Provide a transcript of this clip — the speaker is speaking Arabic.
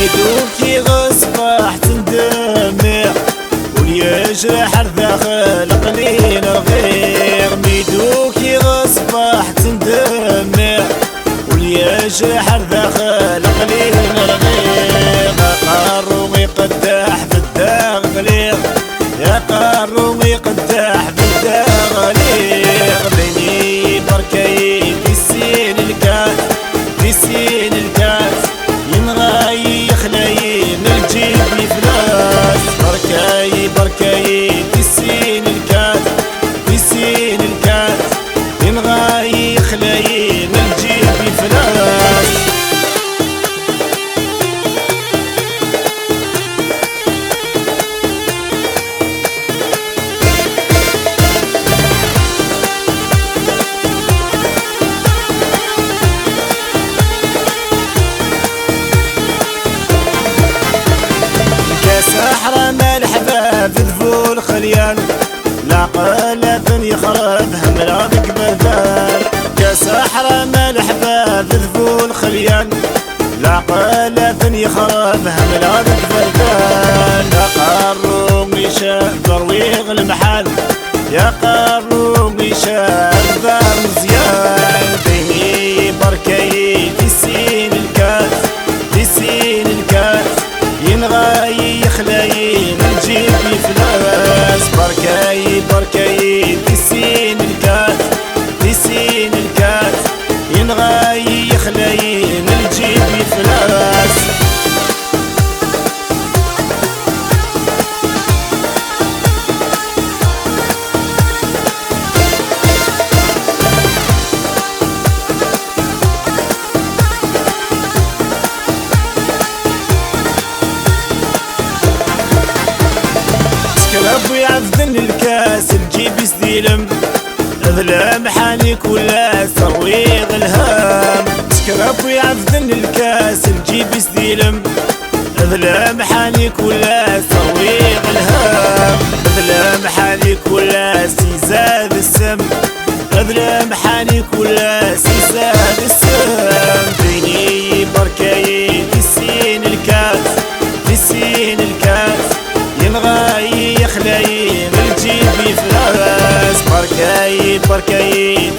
ميدوكي غصبح تندمر وليجرح الداخل قليل الغير. ميدوكي غصبح تندمر وليجرح الداخل قليل الغير. قارو يقدح في الداغليغ، يا قارو يقدح في الداغليغ. بني بركي في السين الكاس، في السين الكاس ينغاي يخلي من الجيب فلاس. بركاي بركاي في السين الكاس، في السين الكاس ينغاي يخلي من الجيب فلاس. سحرة مالح باب ذبو الخليان، لا قلب يخرب هملا بقبذان. كسحرة مالح باب ذبو الخليان، لا قلب يخرب هملا بقبذان. يا قارو يشاف برويغ المحال، يا قارو يشاف بار مزيان. بيني بركي في السين الكاس، في السين الكاس ينغاي يخلي من جيبي فلاس. بركاي بركاي في السين الكاس، في السين الكاس ينغاي يخلي من جيبي فلاس. كلاب يعفن الكاس الجيب يستلم، ظلام حانيك ولا ترويض الهام. كلاب يعفن الكاس الجيب يستلم، ظلام حانيك ولا ترويض الهام. ظلام حانيك ولا سيزاد السم، ظلام حانيك ولا سيزاد السم. بيني بركاي في السين الكاس، في السين الكاس ينغاي يخلي من الجيب فلاس. بركاي بركاي